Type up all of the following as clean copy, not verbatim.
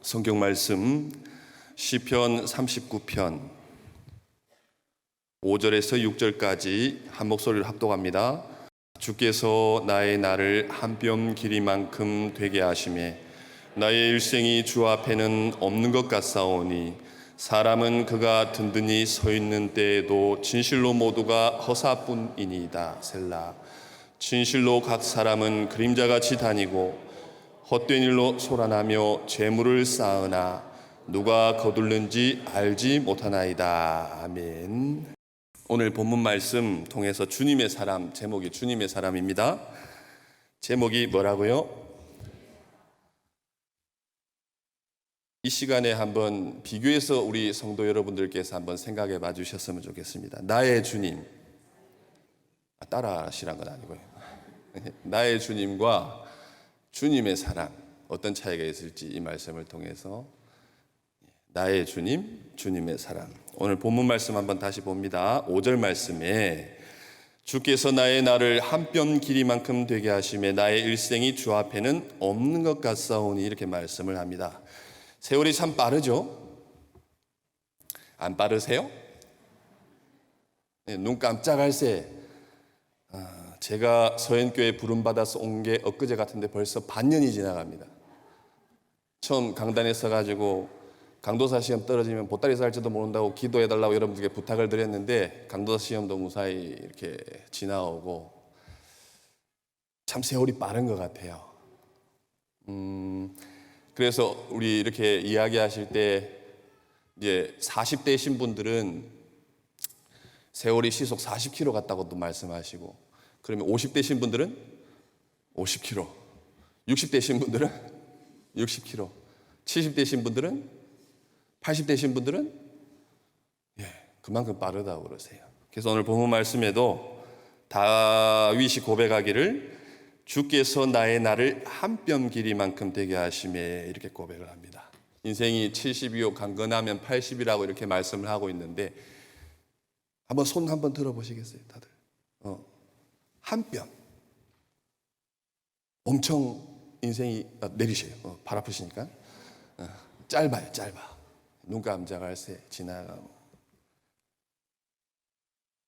성경 말씀 시편 39편 5절에서 6절까지 한 목소리로 합독합니다. 주께서 나의 날을 한 뼘 길이만큼 되게 하시매 나의 일생이 주 앞에는 없는 것 같사오니 사람은 그가 든든히 서 있는 때에도 진실로 모두가 허사뿐이니이다. 셀라. 진실로 각 사람은 그림자같이 다니고 헛된 일로 소란하며 재물을 쌓으나 누가 거둘는지 알지 못하나이다. 아멘. 오늘 본문 말씀 통해서 주님의 사람, 제목이 주님의 사람입니다. 제목이 뭐라고요? 이 시간에 한번 비교해서 우리 성도 여러분들께서 한번 생각해 봐 주셨으면 좋겠습니다. 나의 주님, 따라 하시란 건 아니고요. 나의 주님과 주님의 사랑, 어떤 차이가 있을지 이 말씀을 통해서 나의 주님, 주님의 사랑. 오늘 본문 말씀 한번 다시 봅니다. 5절 말씀에 주께서 나의 날을 한 뼘 길이만큼 되게 하시매 나의 일생이 주 앞에는 없는 것 같사오니 이렇게 말씀을 합니다. 세월이 참 빠르죠? 안 빠르세요? 네, 눈 깜짝할 새 제가 서현교회 부름받아서 온 게 엊그제 같은데 벌써 반년이 지나갑니다. 처음 강단에 서가지고 강도사 시험 떨어지면 보따리 살지도 모른다고 기도해달라고 여러분들께 부탁을 드렸는데 강도사 시험도 무사히 이렇게 지나오고 참 세월이 빠른 것 같아요. 그래서 우리 이렇게 이야기하실 때 이제 40대이신 분들은 세월이 시속 40km 같다고도 말씀하시고, 그러면 50대신 분들은 50km, 60대신 분들은 60km, 70대신 분들은 80대신 분들은 그만큼 빠르다고 그러세요. 그래서 오늘 본문 말씀에도 다윗이 고백하기를 주께서 나의 날을 한 뼘 길이만큼 되게 하시매 이렇게 고백을 합니다. 인생이 70이요 강건하면 80이라고 이렇게 말씀을 하고 있는데 한번 손 한번 들어보시겠어요, 다들? 한 뼘. 엄청 인생이 내리셔요. 발 아프시니까. 짧아요, 짧아. 눈 깜짝할 새 지나가고.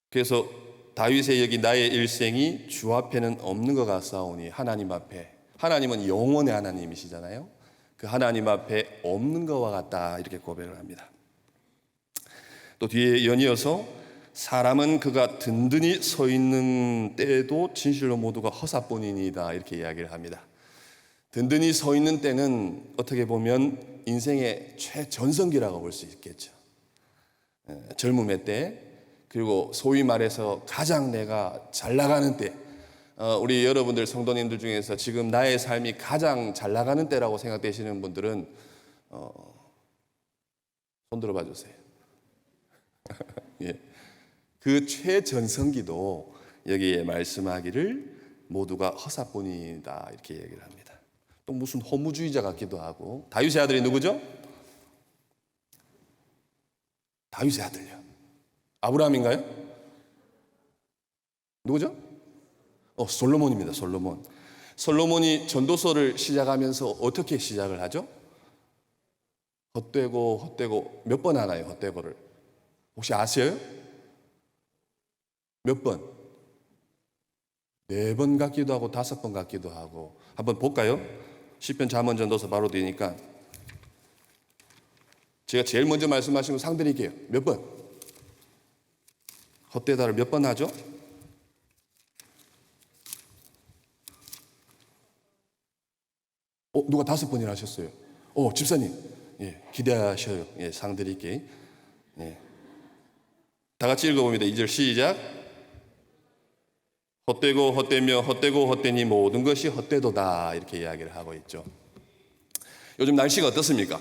그래서 다윗의 여기 나의 일생이 주 앞에는 없는 것 같사오니 하나님 앞에, 하나님은 영원의 하나님이시잖아요. 그 하나님 앞에 없는 것과 같다 이렇게 고백을 합니다. 또 뒤에 연이어서 사람은 그가 든든히 서 있는 때에도 진실로 모두가 허사뿐이니이다 이렇게 이야기를 합니다. 든든히 서 있는 때는 어떻게 보면 인생의 최전성기라고 볼 수 있겠죠. 젊음의 때, 그리고 소위 말해서 가장 내가 잘 나가는 때, 우리 여러분들 성도님들 중에서 지금 나의 삶이 가장 잘 나가는 때라고 생각되시는 분들은 손 들어봐 주세요. 예. 그 최전성기도 여기에 말씀하기를 모두가 허사뿐이다 이렇게 얘기를 합니다. 또 무슨 허무주의자 같기도 하고. 다윗의 아들이 누구죠? 다윗의 아들요. 아브라함인가요? 누구죠? 솔로몬입니다. 솔로몬. 솔로몬이 전도서를 시작하면서 어떻게 시작을 하죠? 헛되고 몇 번 하나요? 헛되고를 혹시 아세요? 몇 번? 4번 같기도 하고 5번 같기도 하고. 한번 볼까요? 시편 잠언 전도서 바로 되니까 제가 제일 먼저 말씀하신 거 상드릴게요. 몇 번? 헛되다를 몇 번 하죠? 누가 5번이나 하셨어요? 집사님, 기대하셔요. 상드릴게요. 다 같이 읽어봅니다. 2절 시작. 헛되고 헛되며 헛되고 헛되니 모든 것이 헛되도다 이렇게 이야기를 하고 있죠. 요즘 날씨가 어떻습니까?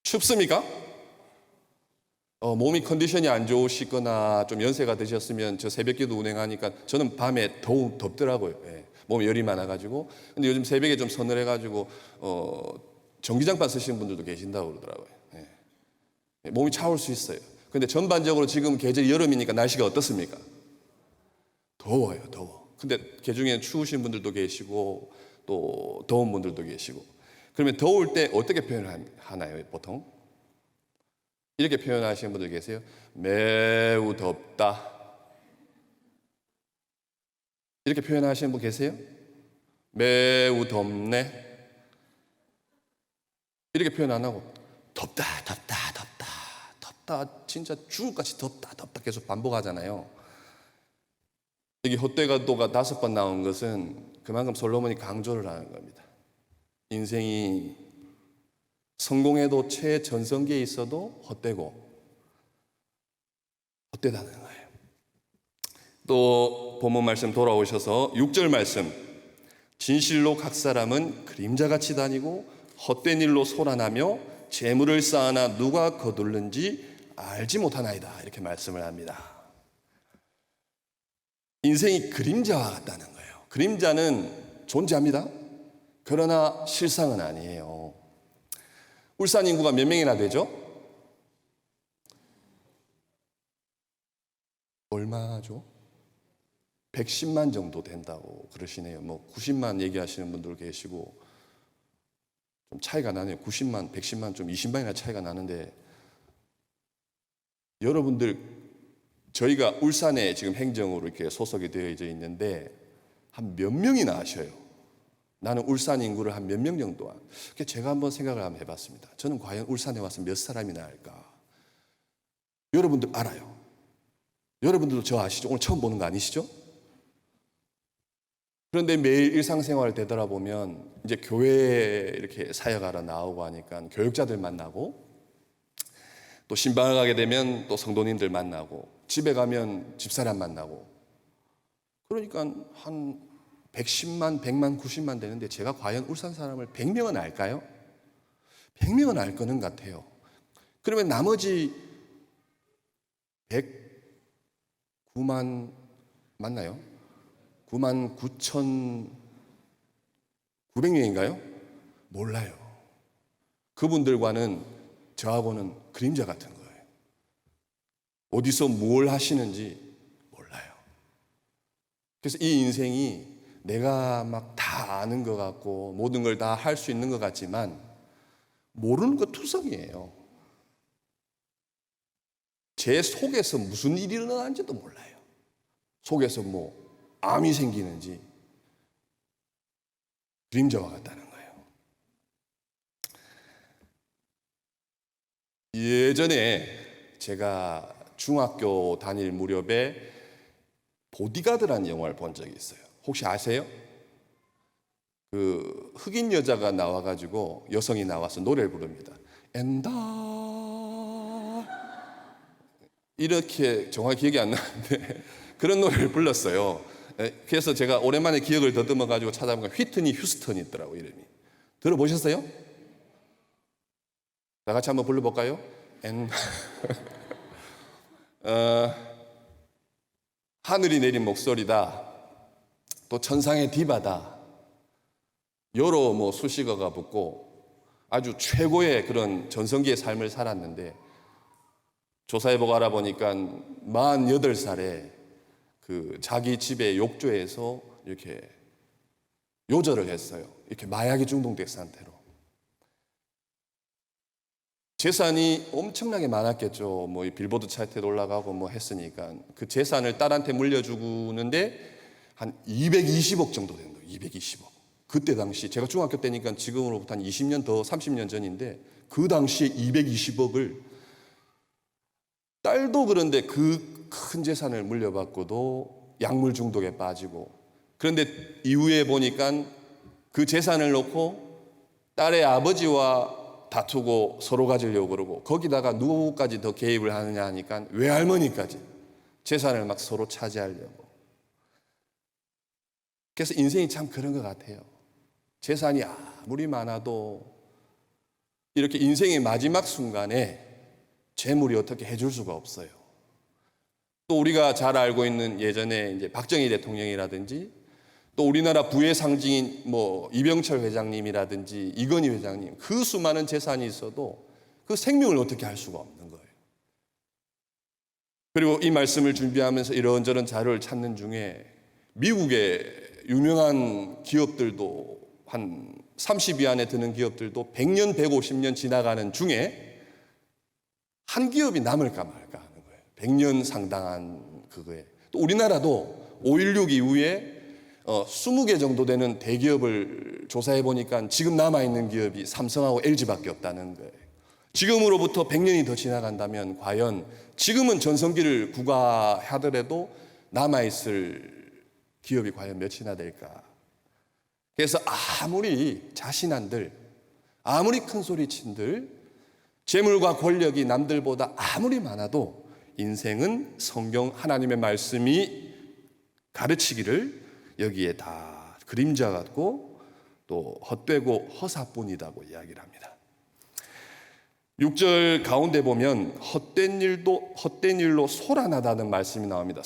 춥습니까? 몸이 컨디션이 안 좋으시거나 좀 연세가 드셨으면 저 새벽기도 운행하니까 저는 밤에 더욱 덥더라고요. 몸에 열이 많아가지고. 근데 요즘 새벽에 좀 서늘해가지고 전기장판 쓰시는 분들도 계신다고 그러더라고요. 몸이 차올 수 있어요. 근데 전반적으로 지금 계절이 여름이니까 날씨가 어떻습니까? 더워요, 더워. 근데 그중에 추우신 분들도 계시고 또 더운 분들도 계시고 그러면 더울 때 어떻게 표현하나요, 보통? 이렇게 표현하시는 분들 계세요. 매우 덥다. 이렇게 표현하시는 분 계세요? 매우 덥네. 이렇게 표현 안 하고 덥다, 덥다, 덥다, 덥다, 진짜 죽을 같이 덥다, 덥다 계속 반복하잖아요. 여기 헛되가도가 5번 나온 것은 그만큼 솔로몬이 강조를 하는 겁니다. 인생이 성공해도 최전성기에 있어도 헛되고 헛되다는 거예요. 또 본문 말씀 돌아오셔서 6절 말씀, 진실로 각 사람은 그림자같이 다니고 헛된 일로 소란하며 재물을 쌓아나 누가 거둘는지 알지 못하나이다, 이렇게 말씀을 합니다. 인생이 그림자와 같다는 거예요. 그림자는 존재합니다. 그러나 실상은 아니에요. 울산 인구가 몇 명이나 되죠? 얼마죠? 110만 정도 된다고 그러시네요. 뭐 90만 얘기하시는 분들 계시고 좀 차이가 나네요. 90만, 110만, 좀 20만이나 차이가 나는데, 여러분들 저희가 울산에 지금 행정으로 이렇게 소속이 되어져 있는데 한 몇 명이나 아셔요? 나는 울산 인구를 한 몇 명 정도. 그래서 제가 한번 생각을 한번 해봤습니다. 저는 과연 울산에 와서 몇 사람이나 할까? 여러분들 알아요. 여러분들도 저 아시죠? 오늘 처음 보는 거 아니시죠? 그런데 매일 일상생활을 되돌아보면 이제 교회에 이렇게 사역하러 나오고 하니까 교육자들 만나고, 또 신방을 가게 되면 또 성도님들 만나고, 집에 가면 집사람 만나고, 그러니까 한 110만, 100만, 90만 되는데 제가 과연 울산 사람을 100명은 알까요? 100명은 알 거는 같아요. 그러면 나머지 109만 맞나요? 9만 9,900명인가요? 몰라요. 그분들과는 저하고는 그림자 같은 거예요. 어디서 뭘 하시는지 몰라요. 그래서 이 인생이 내가 막 다 아는 것 같고 모든 걸 다 할 수 있는 것 같지만 모르는 것 투성이에요. 제 속에서 무슨 일이 일어나는지도 몰라요. 속에서 뭐 암이 생기는지. 그림자와 같다는 거예요. 예전에 제가 중학교 다닐 무렵에 보디가드라는 영화를 본 적이 있어요. 혹시 아세요? 그 흑인 여자가 나와가지고 여성이 나와서 노래를 부릅니다. 엔다 이렇게 정확히 기억이 안 나는데 그런 노래를 불렀어요. 그래서 제가 오랜만에 기억을 더듬어가지고 찾아보니까 휘트니 휴스턴이 있더라고요, 이름이. 들어보셨어요? 다 같이 한번 불러볼까요? 하늘이 내린 목소리다. 또 천상의 디바다. 여러 뭐 수식어가 붙고 아주 최고의 그런 전성기의 삶을 살았는데, 조사해보고 알아보니까 48살에 그 자기 집의 욕조에서 이렇게 요절을 했어요. 이렇게 마약에 중독된 상태로. 재산이 엄청나게 많았겠죠. 뭐 빌보드 차트에 올라가고 뭐 했으니까 그 재산을 딸한테 물려주는데 한 220억 정도 된다. 220억. 그때 당시 제가 중학교 때니까 지금으로부터 한 20년 더 30년 전인데 그 당시에 220억을 딸도 그런데 그 큰 재산을 물려받고도 약물 중독에 빠지고, 그런데 이후에 보니까 그 재산을 놓고 딸의 아버지와 다투고 서로 가지려고 그러고, 거기다가 누구까지 더 개입을 하느냐 하니까 외할머니까지 재산을 막 서로 차지하려고. 그래서 인생이 참 그런 것 같아요. 재산이 아무리 많아도 이렇게 인생의 마지막 순간에 재물이 어떻게 해줄 수가 없어요. 또 우리가 잘 알고 있는 예전에 이제 박정희 대통령이라든지, 또 우리나라 부의 상징인 뭐 이병철 회장님이라든지 이건희 회장님, 그 수많은 재산이 있어도 그 생명을 어떻게 할 수가 없는 거예요. 그리고 이 말씀을 준비하면서 이런저런 자료를 찾는 중에 미국의 유명한 기업들도 한 30위 안에 드는 기업들도 100년, 150년 지나가는 중에 한 기업이 남을까 말까 하는 거예요. 100년 상당한 그거에. 또 우리나라도 5.16 이후에 20개 정도 되는 대기업을 조사해 보니까 지금 남아있는 기업이 삼성하고 LG밖에 없다는 거예요. 지금으로부터 100년이 더 지나간다면 과연 지금은 전성기를 구가하더라도 남아있을 기업이 과연 몇이나 될까? 그래서 아무리 자신한들, 아무리 큰 소리친들, 재물과 권력이 남들보다 아무리 많아도 인생은 성경 하나님의 말씀이 가르치기를 여기에 다 그림자 같고 또 헛되고 허사뿐이라고 이야기를 합니다. 6절 가운데 보면 헛된 일로 소란하다는 말씀이 나옵니다.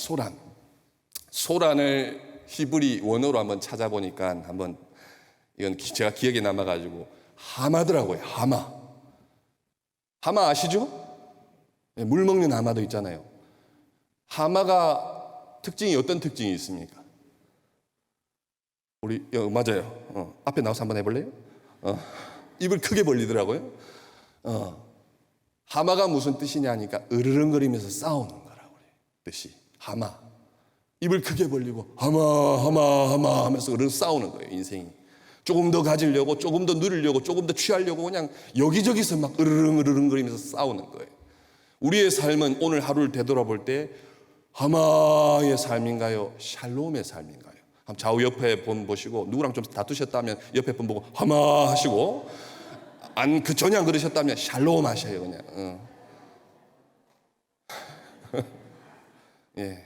소란을 히브리 원어로 한번 찾아보니까 이건 제가 기억에 남아가지고 하마더라고요. 하마 아시죠? 물 먹는 하마도 있잖아요. 하마가 특징이 어떤 특징이 있습니까? 맞아요. 앞에 나와서 한번 해볼래요? 입을 크게 벌리더라고요. 하마가 무슨 뜻이냐 하니까 으르렁거리면서 싸우는 거라고 그래요. 뜻이 하마. 입을 크게 벌리고 하마 하면서 으르렁 싸우는 거예요. 인생이. 조금 더 가지려고, 조금 더 누리려고, 조금 더 취하려고 그냥 여기저기서 막 으르렁거리면서 싸우는 거예요. 우리의 삶은 오늘 하루를 되돌아볼 때 하마의 삶인가요? 샬롬의 삶인가요? 한번 좌우 옆에 분 보시고 누구랑 좀 다투셨다면 옆에 분 보고 하마 하시고 전혀 안 그러셨다면 샬롬 하셔요 그냥. 예.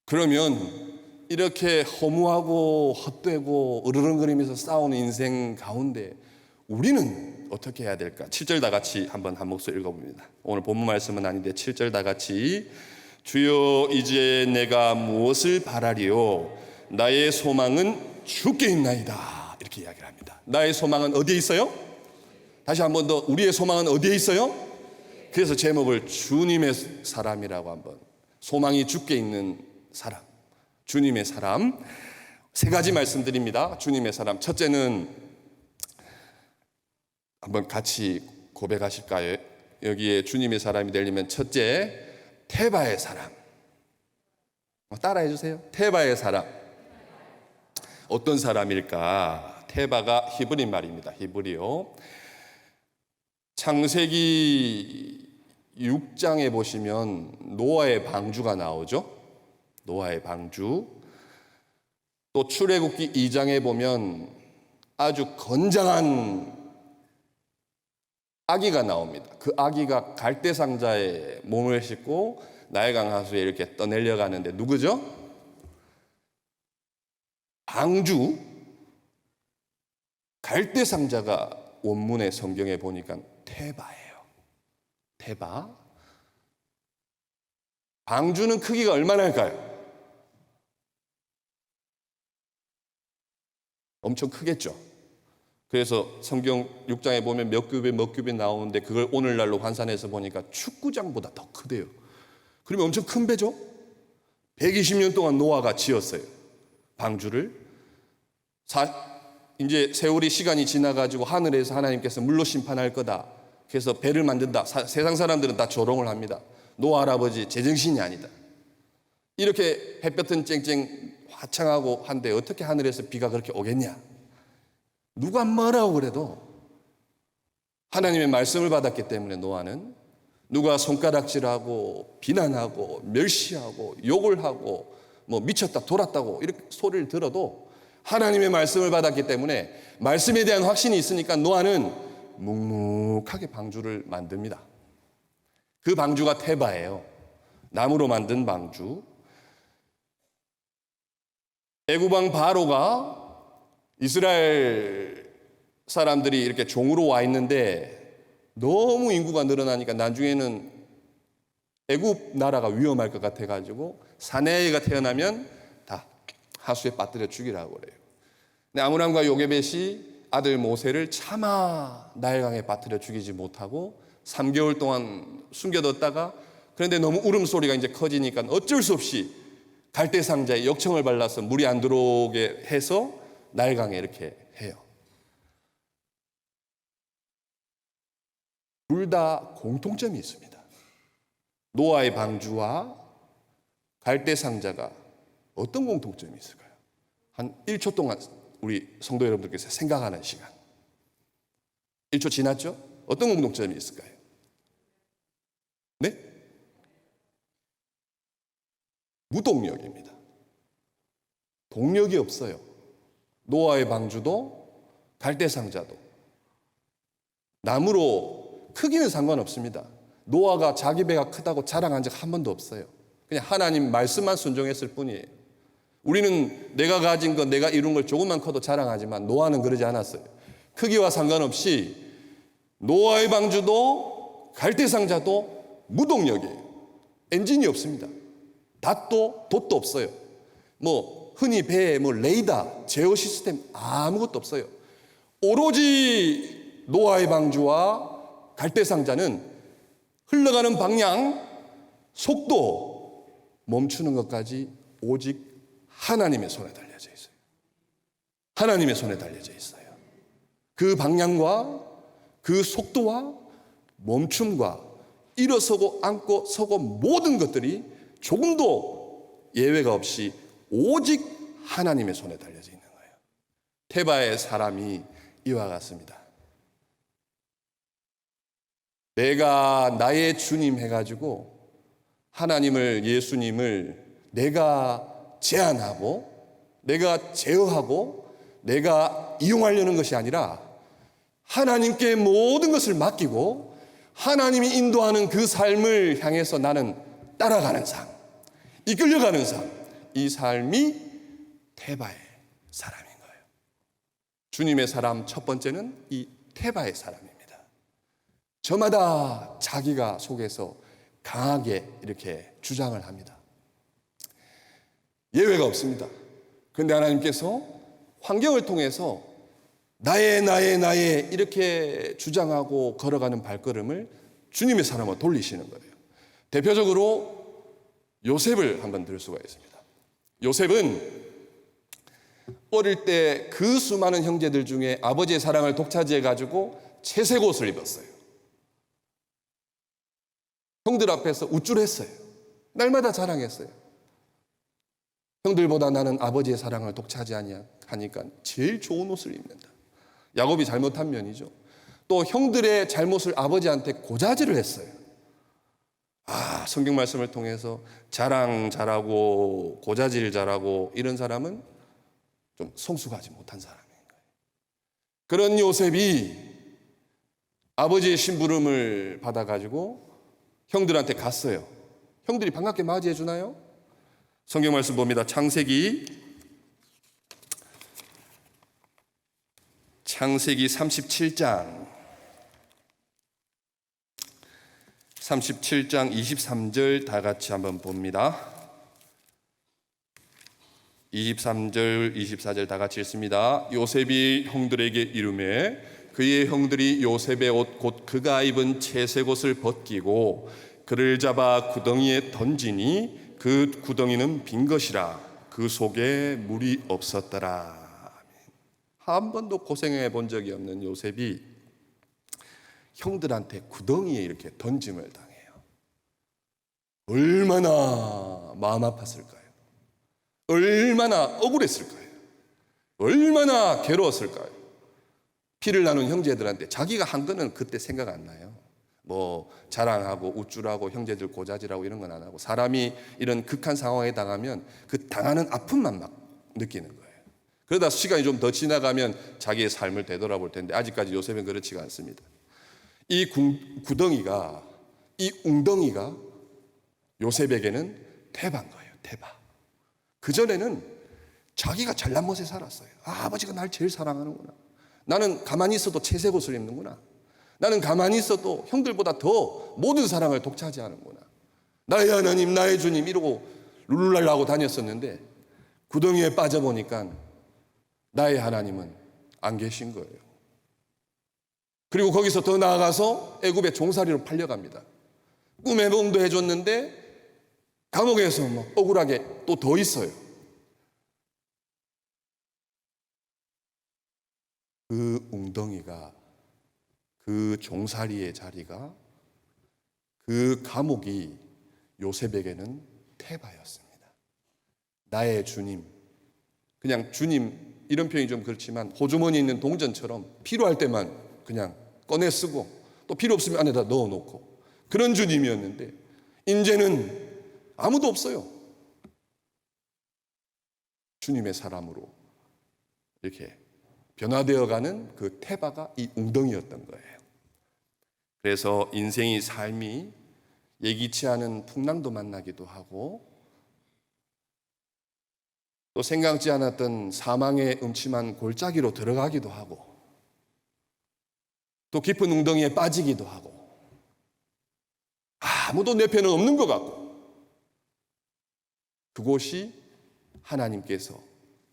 그러면 이렇게 허무하고 헛되고 으르렁거리면서 싸우는 인생 가운데 우리는 어떻게 해야 될까? 7절 다 같이 한번 한 목소리 읽어봅니다. 오늘 본문 말씀은 아닌데 7절 다 같이 주여 이제 내가 무엇을 바라리요? 나의 소망은 주께 있나이다. 이렇게 이야기를 합니다. 나의 소망은 어디에 있어요? 다시 한 번 더 우리의 소망은 어디에 있어요? 그래서 제목을 주님의 사람이라고 한번 소망이 주께 있는 사람 주님의 사람 세 가지 말씀드립니다. 주님의 사람 첫째는 한번 같이 고백하실까요? 여기에 주님의 사람이 되려면 첫째 테바의 사람 따라해 주세요. 테바의 사람 어떤 사람일까? 테바가 히브리 말입니다. 히브리요. 창세기 6장에 보시면 노아의 방주가 나오죠. 노아의 방주. 또 출애굽기 2장에 보면 아주 건장한 아기가 나옵니다. 그 아기가 갈대상자에 몸을 싣고 나일강 하수에 이렇게 떠내려 가는데 누구죠? 방주. 갈대상자가 원문의 성경에 보니까 테바예요. 테바. 방주는 크기가 얼마나 할까요? 엄청 크겠죠. 그래서 성경 6장에 보면 몇 규빗 나오는데 그걸 오늘날로 환산해서 보니까 축구장보다 더 크대요. 그러면 엄청 큰 배죠. 120년 동안 노아가 지었어요. 방주를. 이제 세월이 시간이 지나가지고 하늘에서 하나님께서 물로 심판할 거다. 그래서 배를 만든다. 세상 사람들은 다 조롱을 합니다. 노아 할아버지 제정신이 아니다. 이렇게 햇볕은 쨍쨍 화창하고 한데 어떻게 하늘에서 비가 그렇게 오겠냐? 누가 뭐라고 그래도 하나님의 말씀을 받았기 때문에 노아는 누가 손가락질하고 비난하고 멸시하고 욕을 하고 뭐 미쳤다 돌았다고 이렇게 소리를 들어도 하나님의 말씀을 받았기 때문에 말씀에 대한 확신이 있으니까 노아는 묵묵하게 방주를 만듭니다. 그 방주가 테바예요. 나무로 만든 방주. 애굽왕 바로가 이스라엘 사람들이 이렇게 종으로 와 있는데 너무 인구가 늘어나니까 나중에는 애굽 나라가 위험할 것 같아가지고 사내아이가 태어나면 다 하수에 빠뜨려 죽이라고 그래요. 근데 아므람과 요게벳이 아들 모세를 차마 나일강에 빠뜨려 죽이지 못하고 3개월 동안 숨겨뒀다가 그런데 너무 울음소리가 이제 커지니까 어쩔 수 없이 갈대상자에 역청을 발라서 물이 안 들어오게 해서 나일강에 이렇게 해요. 둘 다 공통점이 있습니다. 노아의 방주와 갈대 상자가 어떤 공통점이 있을까요? 한 1초 동안 우리 성도 여러분들께서 생각하는 시간. 1초 지났죠? 어떤 공통점이 있을까요? 네? 무동력입니다. 동력이 없어요. 노아의 방주도 갈대 상자도 나무로 크기는 상관없습니다. 노아가 자기 배가 크다고 자랑한 적 한 번도 없어요. 그냥 하나님 말씀만 순종했을 뿐이에요. 우리는 내가 가진 것, 내가 이룬 걸 조금만 커도 자랑하지만 노아는 그러지 않았어요. 크기와 상관없이 노아의 방주도 갈대 상자도 무동력이에요. 엔진이 없습니다. 돛도 없어요. 흔히 배에 레이더, 제어 시스템 아무것도 없어요. 오로지 노아의 방주와 갈대 상자는 흘러가는 방향, 속도, 멈추는 것까지 오직 하나님의 손에 달려져 있어요. 하나님의 손에 달려져 있어요. 그 방향과 그 속도와 멈춤과 일어서고 앉고 서고 모든 것들이 조금도 예외가 없이 오직 하나님의 손에 달려져 있는 거예요. 테바의 사람이 이와 같습니다. 내가 나의 주님 해가지고 하나님을, 예수님을 내가 제한하고 내가 제어하고 내가 이용하려는 것이 아니라 하나님께 모든 것을 맡기고 하나님이 인도하는 그 삶을 향해서 나는 따라가는 삶, 이끌려가는 삶, 이 삶이 테바의 사람인 거예요. 주님의 사람 첫 번째는 이 테바의 사람입니다. 저마다 자기가 속에서 강하게 이렇게 주장을 합니다. 예외가 없습니다. 그런데 하나님께서 환경을 통해서 나의 이렇게 주장하고 걸어가는 발걸음을 주님의 사람으로 돌리시는 거예요. 대표적으로 요셉을 한번 들 수가 있습니다. 요셉은 어릴 때 그 수많은 형제들 중에 아버지의 사랑을 독차지해가지고 채색 옷을 입었어요. 형들 앞에서 우쭐했어요. 날마다 자랑했어요. 형들보다 나는 아버지의 사랑을 독차지하니까 제일 좋은 옷을 입는다. 야곱이 잘못한 면이죠. 또 형들의 잘못을 아버지한테 고자질을 했어요. 성경 말씀을 통해서 자랑 잘하고 고자질 잘하고 이런 사람은 좀 성숙하지 못한 사람인 거예요. 그런 요셉이 아버지의 심부름을 받아가지고 형들한테 갔어요. 형들이 반갑게 맞이해 주나요? 성경 말씀 봅니다. 창세기 37장 23절 다 같이 한번 봅니다. 23절, 24절 다 같이 읽습니다. 요셉이 형들에게 이르매 그의 형들이 요셉의 옷 곧 그가 입은 채색 옷을 벗기고 그를 잡아 구덩이에 던지니 그 구덩이는 빈 것이라 그 속에 물이 없었더라. 한 번도 고생해 본 적이 없는 요셉이 형들한테 구덩이에 이렇게 던짐을 당해요. 얼마나 마음 아팠을까요? 얼마나 억울했을까요? 얼마나 괴로웠을까요? 피를 나눈 형제들한테 자기가 한 거는 그때 생각 안 나요. 자랑하고 우쭐하고 형제들 고자질하고 이런 건 안 하고 사람이 이런 극한 상황에 당하면 그 당하는 아픔만 막 느끼는 거예요. 그러다 시간이 좀 더 지나가면 자기의 삶을 되돌아볼 텐데 아직까지 요셉은 그렇지가 않습니다. 이 구덩이가, 이 웅덩이가 요셉에게는 태바인 거예요. 태바. 그전에는 자기가 잘난 못에 살았어요. 아버지가 날 제일 사랑하는구나. 나는 가만히 있어도 채색 옷을 입는구나. 나는 가만히 있어도 형들보다 더 모든 사랑을 독차지하는구나. 나의 하나님, 나의 주님 이러고 룰루랄라 하고 다녔었는데 구덩이에 빠져보니까 나의 하나님은 안 계신 거예요. 그리고 거기서 더 나아가서 애굽의 종살이로 팔려갑니다. 꿈의 봉도 해줬는데 감옥에서 억울하게 또 더 있어요. 그 웅덩이가, 그 종살이의 자리가, 그 감옥이 요셉에게는 테바였습니다. 나의 주님, 그냥 주님 이런 표현이 좀 그렇지만 호주머니에 있는 동전처럼 필요할 때만 그냥 꺼내 쓰고 또 필요 없으면 안에다 넣어놓고 그런 주님이었는데 이제는 아무도 없어요. 주님의 사람으로 이렇게 변화되어가는 그 테바가 이 웅덩이였던 거예요. 그래서 인생의 삶이 예기치 않은 풍랑도 만나기도 하고 또 생각지 않았던 사망의 음침한 골짜기로 들어가기도 하고 또 깊은 웅덩이에 빠지기도 하고 아무도 내 편은 없는 것 같고 그곳이 하나님께서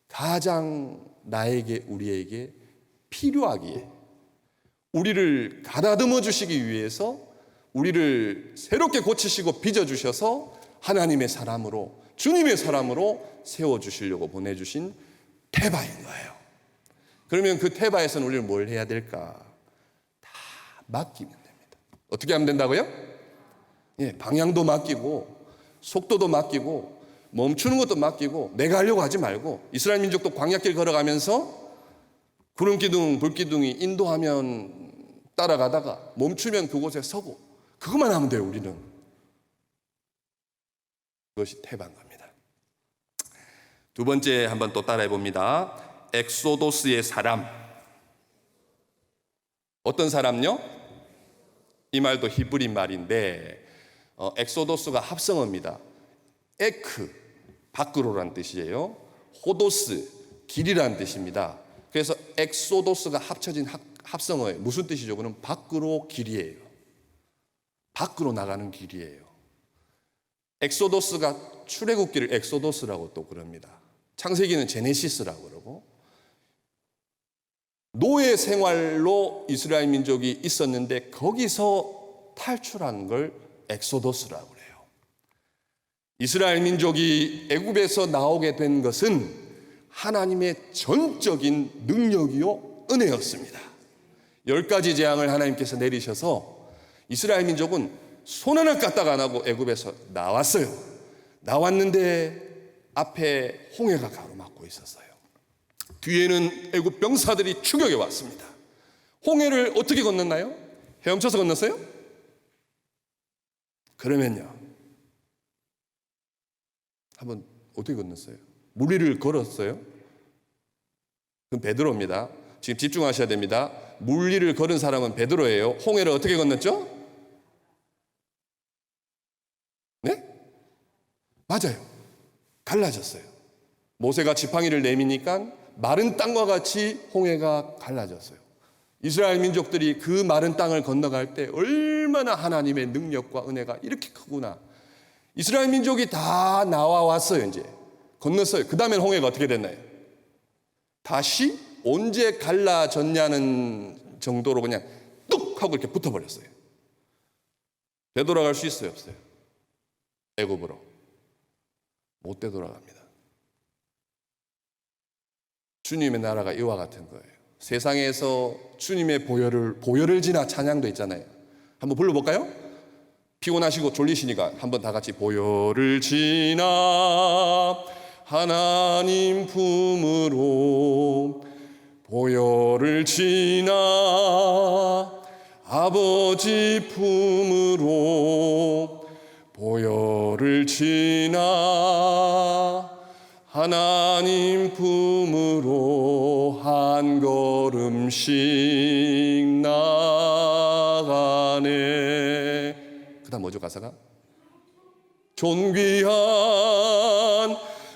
가장 나에게 우리에게 필요하기에 우리를 가다듬어 주시기 위해서 우리를 새롭게 고치시고 빚어주셔서 하나님의 사람으로 주님의 사람으로 세워주시려고 보내주신 테바인 거예요. 그러면 그 테바에서는 우리는 뭘 해야 될까? 다 맡기면 됩니다. 어떻게 하면 된다고요? 방향도 맡기고 속도도 맡기고 멈추는 것도 맡기고 내가 하려고 하지 말고 이스라엘 민족도 광야길 걸어가면서 구름기둥 불기둥이 인도하면 따라가다가 멈추면 그곳에 서고 그것만 하면 돼요. 우리는 그것이 테바인 겁니다. 두 번째 한번 또 따라해 봅니다. 엑소도스의 사람. 어떤 사람요? 이 말도 히브리 말인데 엑소도스가 합성어입니다. 에크, 밖으로란 뜻이에요. 호도스, 길이란 뜻입니다. 그래서 엑소도스가 합쳐진 합성어예요. 무슨 뜻이죠? 그럼 밖으로 길이에요. 밖으로 나가는 길이에요. 엑소도스가 출애굽기를 엑소도스라고 또 그럽니다. 창세기는 제네시스라고 그러고 노예 생활로 이스라엘 민족이 있었는데 거기서 탈출한 걸 엑소도스라고 그래요. 이스라엘 민족이 애굽에서 나오게 된 것은 하나님의 전적인 능력이요 은혜였습니다. 10가지 재앙을 하나님께서 내리셔서 이스라엘 민족은 손 하나 까딱 안 하고 애굽에서 나왔어요. 나왔는데 앞에 홍해가 가로막고 있었어요. 뒤에는 애굽 병사들이 추격해 왔습니다. 홍해를 어떻게 건넜나요? 헤엄쳐서 건넜어요? 그러면요, 한번 어떻게 건넜어요? 물 위를 걸었어요? 그럼 베드로입니다. 지금 집중하셔야 됩니다. 물 위를 걸은 사람은 베드로예요. 홍해를 어떻게 건넜죠? 네? 맞아요. 갈라졌어요. 모세가 지팡이를 내미니까 마른 땅과 같이 홍해가 갈라졌어요. 이스라엘 민족들이 그 마른 땅을 건너갈 때 얼마나 하나님의 능력과 은혜가 이렇게 크구나. 이스라엘 민족이 다 나와왔어요. 이제 건넜어요. 그 다음엔 홍해가 어떻게 됐나요? 다시 언제 갈라졌냐는 정도로 그냥 뚝 하고 이렇게 붙어버렸어요. 되돌아갈 수 있어요, 없어요? 애굽으로 못 되돌아갑니다. 주님의 나라가 이와 같은 거예요. 세상에서 주님의 보혈을 지나 찬양도 있잖아요. 한번 불러볼까요? 피곤하시고 졸리시니까 한번 다 같이 보혈을 지나 하나님 품으로 보혈을 지나 아버지 품으로 보혈을 지나 하나님 품으로 한 걸음씩 나가네. 그 다음 뭐죠 가사가? 존귀한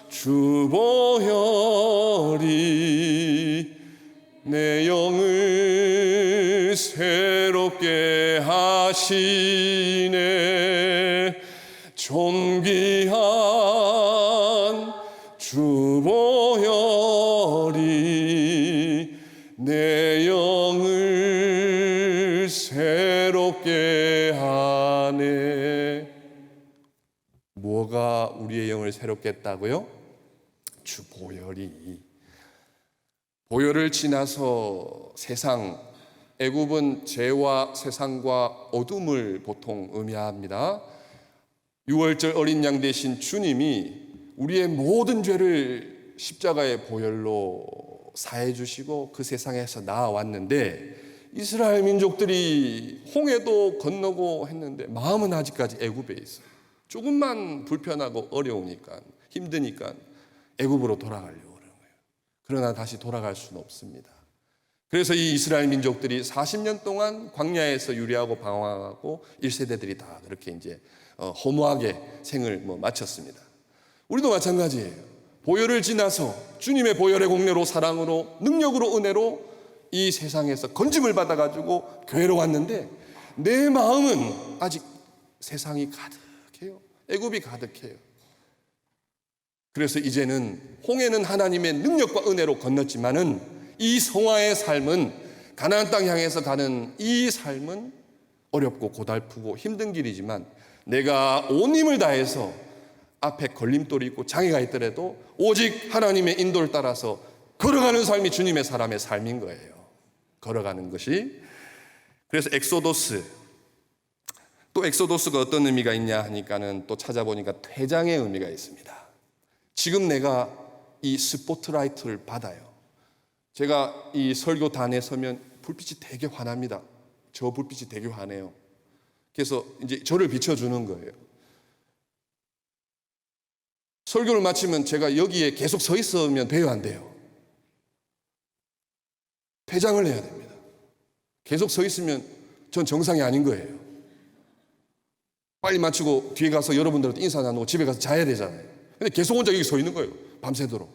주 보혈이 내 영을 새롭게 하시네. 존귀한 주 보혈이 내 영을 새롭게 하네. 뭐가 우리의 영을 새롭게 했다고요? 주 보혈이. 보혈을 지나서 세상, 애굽은 죄와 세상과 어둠을 보통 의미합니다. 유월절 어린 양 대신 주님이 우리의 모든 죄를 십자가의 보혈로 사해 주시고 그 세상에서 나아왔는데, 이스라엘 민족들이 홍해도 건너고 했는데 마음은 아직까지 애굽에 있어요. 조금만 불편하고 어려우니까, 힘드니까 애굽으로 돌아가려고 그러는 거예요. 그러나 다시 돌아갈 수는 없습니다. 그래서 이 이스라엘 민족들이 40년 동안 광야에서 유리하고 방황하고 1세대들이 다 그렇게 이제 허무하게 생을 마쳤습니다. 우리도 마찬가지예요. 보혈을 지나서 주님의 보혈의 공로로, 사랑으로, 능력으로, 은혜로 이 세상에서 건짐을 받아가지고 교회로 왔는데, 내 마음은 아직 세상이 가득해요. 애굽이 가득해요. 그래서 이제는 홍해는 하나님의 능력과 은혜로 건넜지만은 이 성화의 삶은, 가나안 땅 향해서 가는 이 삶은 어렵고 고달프고 힘든 길이지만, 내가 온 힘을 다해서 앞에 걸림돌이 있고 장애가 있더라도 오직 하나님의 인도를 따라서 걸어가는 삶이 주님의 사람의 삶인 거예요. 걸어가는 것이. 그래서 엑소도스, 또 엑소도스가 어떤 의미가 있냐 하니까는 또 찾아보니까 퇴장의 의미가 있습니다. 지금 내가 이 스포트라이트를 받아요. 제가 이 설교단에 서면 불빛이 되게 환합니다. 저 불빛이 되게 환해요. 그래서 이제 저를 비춰주는 거예요. 설교를 마치면 제가 여기에 계속 서 있으면 돼요, 안 돼요? 퇴장을 해야 됩니다. 계속 서 있으면 전 정상이 아닌 거예요. 빨리 마치고 뒤에 가서 여러분들한테 인사 나누고 집에 가서 자야 되잖아요. 근데 계속 혼자 여기 서 있는 거예요, 밤새도록.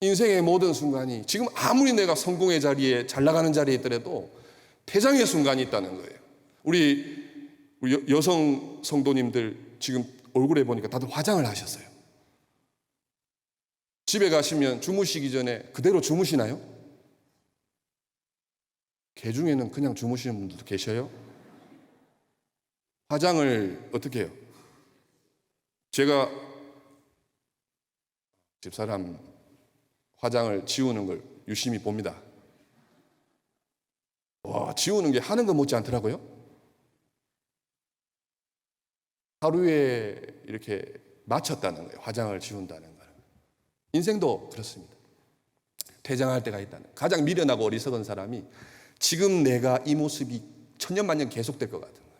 인생의 모든 순간이, 지금 아무리 내가 성공의 자리에, 잘 나가는 자리에 있더라도 퇴장의 순간이 있다는 거예요. 우리 여성 성도님들 지금 얼굴에 보니까 다들 화장을 하셨어요. 집에 가시면 주무시기 전에 그대로 주무시나요? 개 중에는 그냥 주무시는 분들도 계셔요. 화장을 어떻게 해요? 제가 집사람 화장을 지우는 걸 유심히 봅니다. 와, 지우는 게 하는 거 못지 않더라고요. 하루에 이렇게 마쳤다는 거예요. 화장을 지운다는 거예요. 인생도 그렇습니다. 퇴장할 때가 있다는, 가장 미련하고 어리석은 사람이 지금 내가 이 모습이 천년만년 계속될 것 같은 거예요.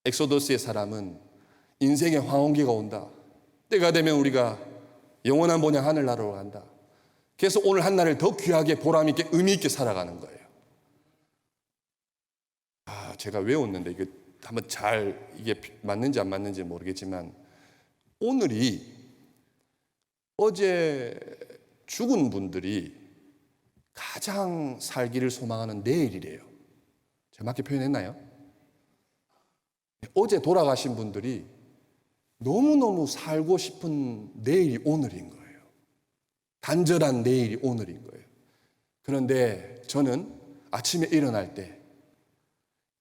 엑소더스의 사람은 인생의 황혼기가 온다. 때가 되면 우리가 영원한 본향 하늘나라로 간다. 그래서 오늘 한 날을 더 귀하게, 보람 있게, 의미 있게 살아가는 거예요. 제가 외웠는데 이게 한번 잘, 이게 맞는지 안 맞는지 모르겠지만, 오늘이 어제 죽은 분들이 가장 살기를 소망하는 내일이래요. 제가 맞게 표현했나요? 어제 돌아가신 분들이 너무너무 살고 싶은 내일이 오늘인 거예요. 간절한 내일이 오늘인 거예요. 그런데 저는 아침에 일어날 때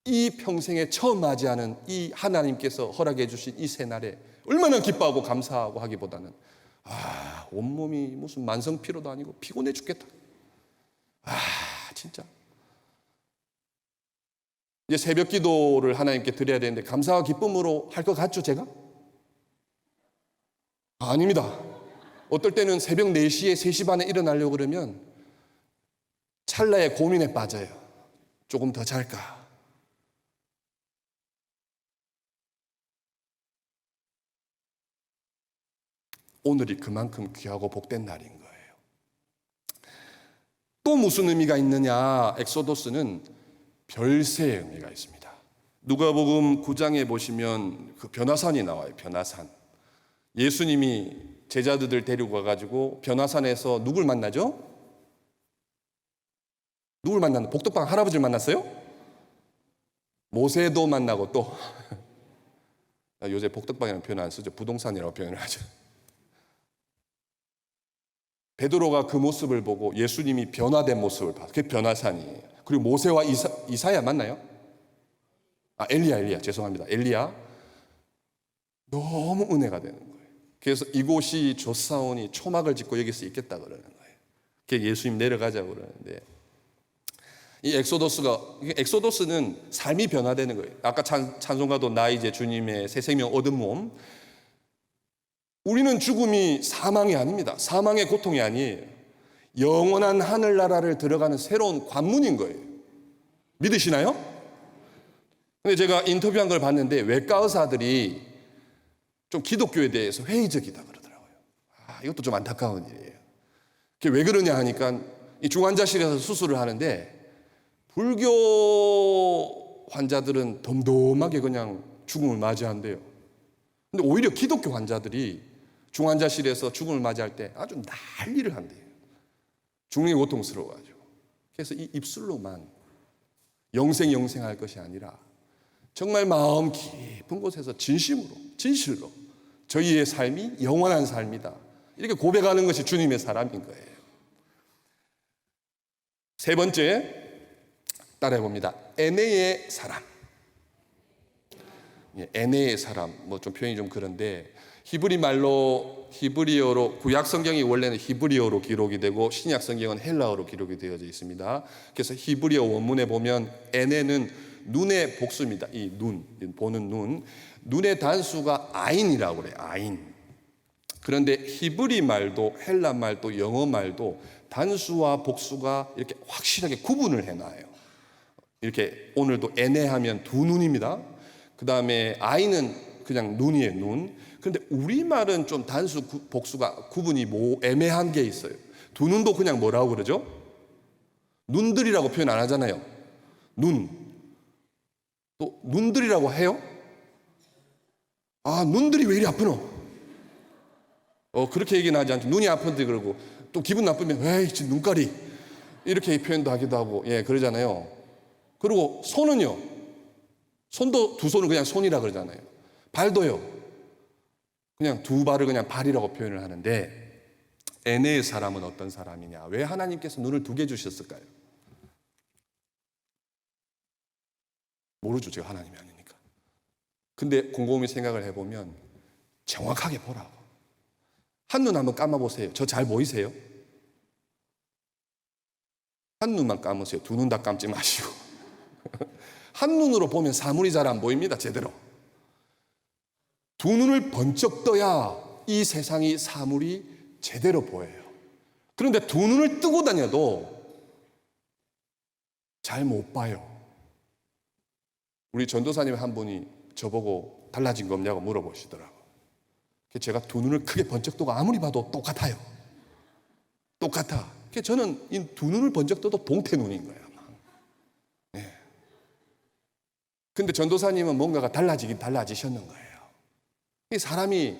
이 평생에 처음 맞이하는 이 하나님께서 허락해 주신 이 새날에 얼마나 기뻐하고 감사하고 하기보다는, 온몸이 무슨 만성피로도 아니고 피곤해 죽겠다. 진짜. 이제 새벽 기도를 하나님께 드려야 되는데 감사와 기쁨으로 할 것 같죠, 제가? 아닙니다. 어떨 때는 새벽 4시에 3시 반에 일어나려고 그러면 찰나의 고민에 빠져요. 조금 더 잘까? 오늘이 그만큼 귀하고 복된 날인 거예요. 또 무슨 의미가 있느냐? 엑소도스는 별세의 의미가 있습니다. 누가복음 9장에 보시면 그 변화산이 나와요. 변화산. 예수님이 제자들을 데리고 가가지고 변화산에서 누굴 만나죠? 누굴 만났나? 복덕방 할아버지를 만났어요? 모세도 만나고, 또 요새 복덕방이라는 표현 안 쓰죠. 부동산이라고 표현을 하죠. 베드로가 그 모습을 보고 예수님이 변화된 모습을 봤어요. 그게 변화산이에요. 그리고 모세와 이사야 맞나요? 엘리야 죄송합니다. 엘리야. 너무 은혜가 되는 거예요. 그래서 이곳이 좋사오니 초막을 짓고 여기서 있겠다 그러는 거예요. 예수님 내려가자고 그러는데, 이 엑소더스는 삶이 변화되는 거예요. 아까 찬송가도 나 이제 주님의 새 생명 얻은 몸. 우리는 죽음이 사망이 아닙니다. 사망의 고통이 아니에요. 영원한 하늘나라를 들어가는 새로운 관문인 거예요. 믿으시나요? 근데 제가 인터뷰한 걸 봤는데 외과 의사들이 좀 기독교에 대해서 회의적이다 그러더라고요. 이것도 좀 안타까운 일이에요. 그게 왜 그러냐 하니까 이 중환자실에서 수술을 하는데 불교 환자들은 덤덤하게 그냥 죽음을 맞이한대요. 근데 오히려 기독교 환자들이 중환자실에서 죽음을 맞이할 때 아주 난리를 한대요. 죽는 게 고통스러워가지고. 그래서 이 입술로만 영생할 것이 아니라 정말 마음 깊은 곳에서 진실로 저희의 삶이 영원한 삶이다, 이렇게 고백하는 것이 주님의 사람인 거예요. 세 번째, 따라해 봅니다. 에네의 사람. 에네의 사람, 뭐 좀 표현이 좀 그런데 히브리어로 구약 성경이 원래는 히브리어로 기록이 되고 신약 성경은 헬라어로 기록이 되어져 있습니다. 그래서 히브리어 원문에 보면 에네는 눈의 복수입니다. 이 눈, 보는 눈. 눈의 단수가 아인이라고 그래요. 아인. 그런데 히브리 말도 헬라 말도 영어 말도 단수와 복수가 이렇게 확실하게 구분을 해놔요. 이렇게 오늘도 에네하면 두 눈입니다. 그 다음에 아인은 그냥 눈이에요. 눈. 그런데 우리말은 좀 단수 복수가 구분이 애매한 게 있어요. 두 눈도 그냥 뭐라고 그러죠? 눈들이라고 표현 안 하잖아요. 눈. 또 눈들이라고 해요? 눈들이 왜 이리 아프노? 그렇게 얘기는 하지 않죠. 눈이 아픈데 그러고 또 기분 나쁘면 에이 지금 눈깔이 이렇게 표현도 하기도 하고 그러잖아요. 그리고 손은요. 손도 두 손을 그냥 손이라 그러잖아요. 발도요. 그냥 두 발을 그냥 발이라고 표현을 하는데 에네의 사람은 어떤 사람이냐? 왜 하나님께서 눈을 두 개 주셨을까요? 모르죠. 제가 하나님이 아니니까. 근데 곰곰이 생각을 해보면 정확하게 보라고. 한눈 한번 감아보세요. 저 잘 보이세요? 한눈만 감으세요. 두 눈 다 감지 마시고. 한눈으로 보면 사물이 잘 안 보입니다. 제대로. 두 눈을 번쩍 떠야 이 세상이 사물이 제대로 보여요. 그런데 두 눈을 뜨고 다녀도 잘 못 봐요. 우리 전도사님 한 분이 저보고 달라진 거 없냐고 물어보시더라고요. 제가 두 눈을 크게 번쩍 뜨고 아무리 봐도 똑같아요. 똑같아. 저는 이 두 눈을 번쩍 떠도 동태 눈인 거예요. 근데 전도사님은 뭔가가 달라지셨는 거예요. 이 사람이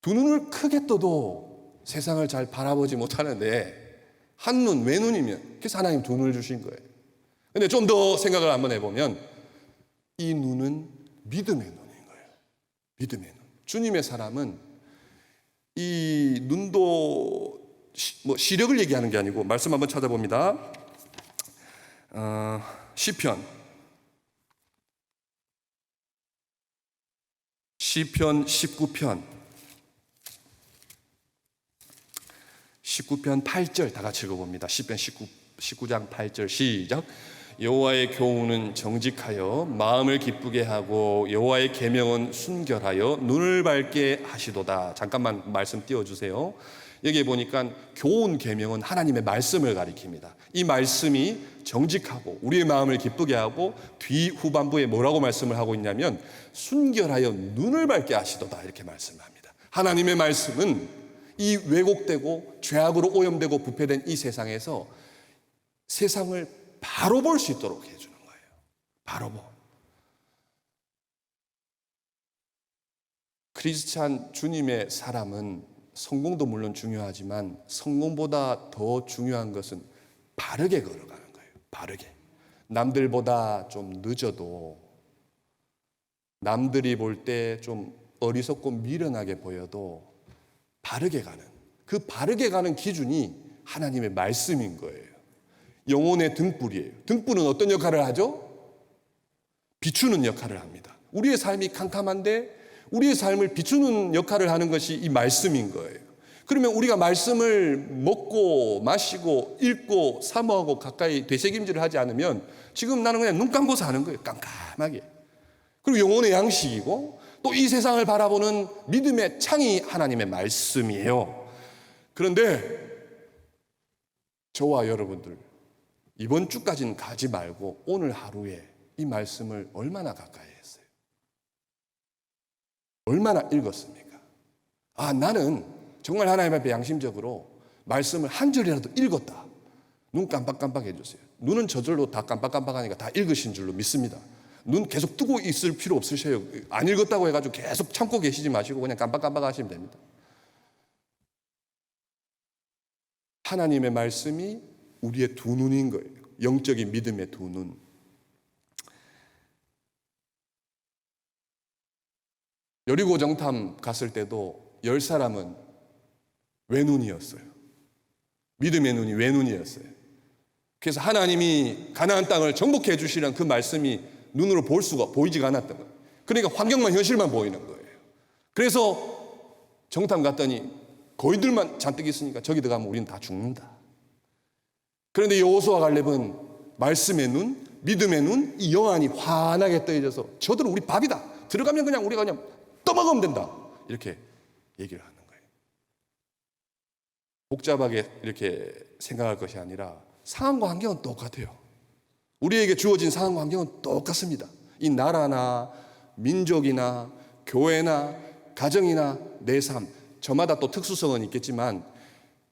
두 눈을 크게 떠도 세상을 잘 바라보지 못하는데 한눈, 외눈이면 그래서 하나님 두 눈을 주신 거예요. 근데 좀 더 생각을 한번 해보면 이 눈은 믿음의 눈인 거예요. 믿음의 눈. 주님의 사람은 이 눈도 시력을 얘기하는 게 아니고 말씀 한번 찾아봅니다. 시편 19편 8절 다 같이 읽어봅니다. 시편 19장 8절 시작. 여호와의 교훈은 정직하여 마음을 기쁘게 하고 여호와의 계명은 순결하여 눈을 밝게 하시도다. 잠깐만 말씀 띄워주세요. 여기에 보니까 교훈 계명은 하나님의 말씀을 가리킵니다. 이 말씀이 정직하고 우리의 마음을 기쁘게 하고 뒤 후반부에 뭐라고 말씀을 하고 있냐면 순결하여 눈을 밝게 하시도다 이렇게 말씀을 합니다. 하나님의 말씀은 이 왜곡되고 죄악으로 오염되고 부패된 이 세상에서 세상을 바로 볼 수 있도록 해주는 거예요. 바로 보. 크리스찬 주님의 사람은 성공도 물론 중요하지만 성공보다 더 중요한 것은 바르게 걸어가는 거예요. 바르게. 남들보다 좀 늦어도 남들이 볼 때 좀 어리석고 미련하게 보여도 바르게 가는, 그 바르게 가는 기준이 하나님의 말씀인 거예요. 영혼의 등불이에요. 등불은 어떤 역할을 하죠? 비추는 역할을 합니다. 우리의 삶이 캄캄한데 우리의 삶을 비추는 역할을 하는 것이 이 말씀인 거예요. 그러면 우리가 말씀을 먹고 마시고 읽고 사모하고 가까이 되새김질을 하지 않으면 지금 나는 그냥 눈 감고 사는 거예요. 깜깜하게. 그리고 영혼의 양식이고 또 이 세상을 바라보는 믿음의 창이 하나님의 말씀이에요. 그런데 저와 여러분들 이번 주까지는 가지 말고 오늘 하루에 이 말씀을 얼마나 가까이 했어요? 얼마나 읽었습니까? 나는 정말 하나님 앞에 양심적으로 말씀을 한 절이라도 읽었다. 눈 깜빡깜빡 해주세요. 눈은 저절로 다 깜빡깜빡하니까 다 읽으신 줄로 믿습니다. 눈 계속 뜨고 있을 필요 없으셔요. 안 읽었다고 해가지고 계속 참고 계시지 마시고 그냥 깜빡깜빡 하시면 됩니다. 하나님의 말씀이 우리의 두 눈인 거예요. 영적인 믿음의 두 눈. 여리고 정탐 갔을 때도 10사람은 외눈이었어요. 믿음의 눈이 외눈이었어요. 그래서 하나님이 가나안 땅을 정복해 주시라는 그 말씀이 눈으로 보이지가 않았던 거예요. 그러니까 환경만 현실만 보이는 거예요. 그래서 정탐 갔더니 거인들만 잔뜩 있으니까 저기 들어가면 우리는 다 죽는다. 그런데 여호수아 갈렙은 말씀의 눈, 믿음의 눈, 이 영안이 환하게 떠져서 저들은 우리 밥이다. 들어가면 그냥 우리가 그냥 떠먹으면 된다. 이렇게 얘기를 하는 거예요. 복잡하게 이렇게 생각할 것이 아니라 상황과 환경은 똑같아요. 우리에게 주어진 상황과 환경은 똑같습니다. 이 나라나 민족이나 교회나 가정이나 내 삶, 저마다 또 특수성은 있겠지만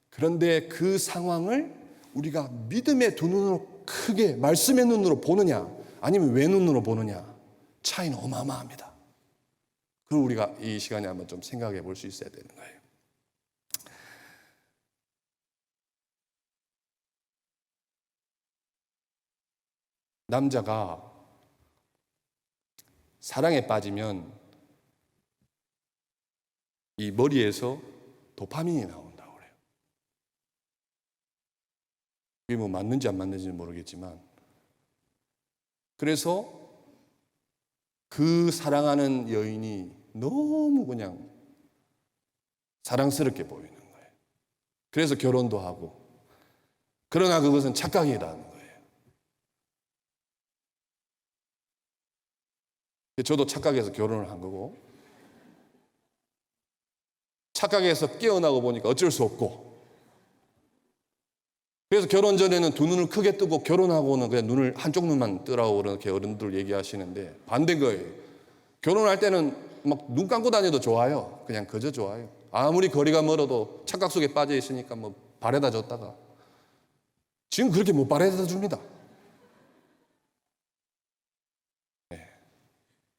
그런데 그 상황을 우리가 믿음의 두 눈으로 크게 말씀의 눈으로 보느냐 아니면 외눈으로 보느냐 차이는 어마어마합니다. 그걸 우리가 이 시간에 한번 좀 생각해 볼 수 있어야 되는 거예요. 남자가 사랑에 빠지면 이 머리에서 도파민이 나온다고 그래요. 이게 뭐 맞는지 안 맞는지는 모르겠지만 그래서 그 사랑하는 여인이 너무 그냥 사랑스럽게 보이는 거예요. 그래서 결혼도 하고 그러나 그것은 착각이라는 거예요. 저도 착각해서 결혼을 한 거고 착각해서 깨어나고 보니까 어쩔 수 없고 그래서 결혼 전에는 두 눈을 크게 뜨고 결혼하고는 그냥 눈을 한쪽 눈만 뜨라고 그렇게 어른들 얘기하시는데 반대인 거예요. 결혼할 때는 막 눈 감고 다녀도 좋아요. 그냥 그저 좋아요. 아무리 거리가 멀어도 착각 속에 빠져 있으니까 뭐 바래다 줬다가 지금 그렇게 못 바래다 줍니다.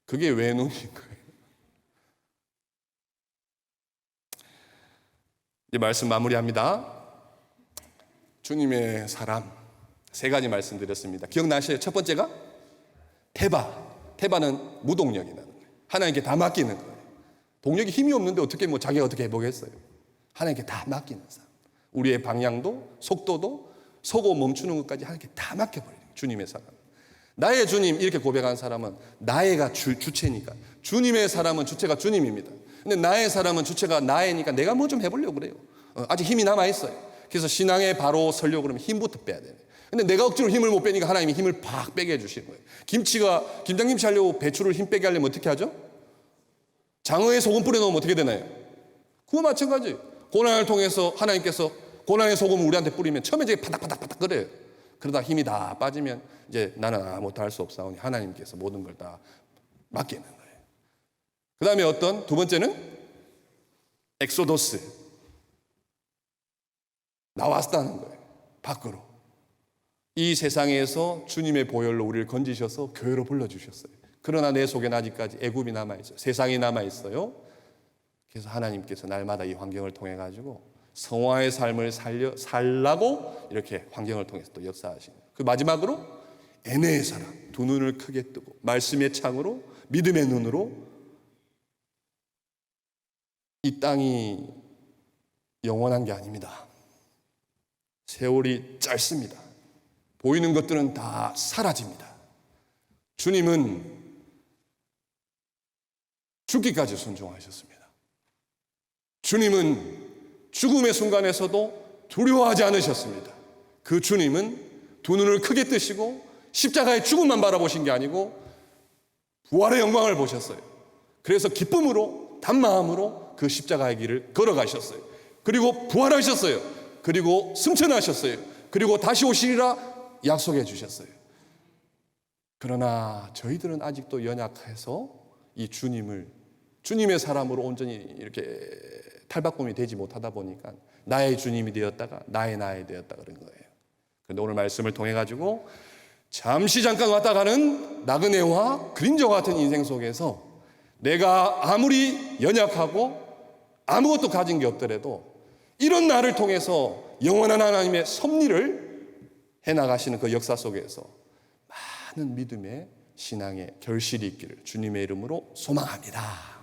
그게 외눈인 거예요. 이제 말씀 마무리합니다. 주님의 사람 세 가지 말씀드렸습니다. 기억나시죠? 첫 번째가 태바는 무동력이라는 거예요. 하나님께 다 맡기는 거예요. 동력이 힘이 없는데 어떻게 자기가 어떻게 해보겠어요? 하나님께 다 맡기는 사람. 우리의 방향도 속도도 서고 멈추는 것까지 하나님께 다 맡겨버리는 거예요. 주님의 사람. 나의 주님 이렇게 고백한 사람은 나의가 주체니까 주님의 사람은 주체가 주님입니다. 근데 나의 사람은 주체가 나이니까 내가 뭐 좀 해보려고 그래요. 아직 힘이 남아있어요. 그래서 신앙에 바로 서려고 그러면 힘부터 빼야 돼요. 근데 내가 억지로 힘을 못 빼니까 하나님이 힘을 팍 빼게 해주시는 거예요. 김장김치 하려고 배추를 힘 빼게 하려면 어떻게 하죠? 장어에 소금 뿌려놓으면 어떻게 되나요? 그거 마찬가지. 고난을 통해서 하나님께서 고난의 소금을 우리한테 뿌리면 처음에 이제 파닥파닥 끓여요. 그러다 힘이 다 빠지면 이제 나는 아무것도 할 수 없사오니 하나님께서 모든 걸 다 맡기는 거예요. 그 다음에 두 번째는 엑소더스. 나왔다는 거예요. 밖으로. 이 세상에서 주님의 보혈로 우리를 건지셔서 교회로 불러주셨어요. 그러나 내 속에는 아직까지 애굽이 남아있어요. 세상이 남아있어요. 그래서 하나님께서 날마다 이 환경을 통해 가지고 성화의 삶을 살라고 이렇게 환경을 통해서 또 역사하시는 거예요. 그 마지막으로 애내의 사람, 두 눈을 크게 뜨고 말씀의 창으로 믿음의 눈으로 이 땅이 영원한 게 아닙니다. 세월이 짧습니다. 보이는 것들은 다 사라집니다. 주님은 죽기까지 순종하셨습니다. 주님은 죽음의 순간에서도 두려워하지 않으셨습니다. 그 주님은 두 눈을 크게 뜨시고 십자가의 죽음만 바라보신 게 아니고 부활의 영광을 보셨어요. 그래서 기쁨으로 단마음으로 그 십자가의 길을 걸어가셨어요. 그리고 부활하셨어요. 그리고 승천하셨어요. 그리고 다시 오시리라 약속해 주셨어요. 그러나 저희들은 아직도 연약해서 이 주님의 사람으로 온전히 이렇게 탈바꿈이 되지 못하다 보니까 나의 주님이 되었다가 나의 되었다 그런 거예요. 그런데 오늘 말씀을 통해 가지고 잠시 잠깐 왔다 가는 나그네와 그림자와 같은 인생 속에서 내가 아무리 연약하고 아무것도 가진 게 없더라도 이런 나를 통해서 영원한 하나님의 섭리를 해나가시는 그 역사 속에서 많은 믿음의 신앙의 결실이 있기를 주님의 이름으로 소망합니다.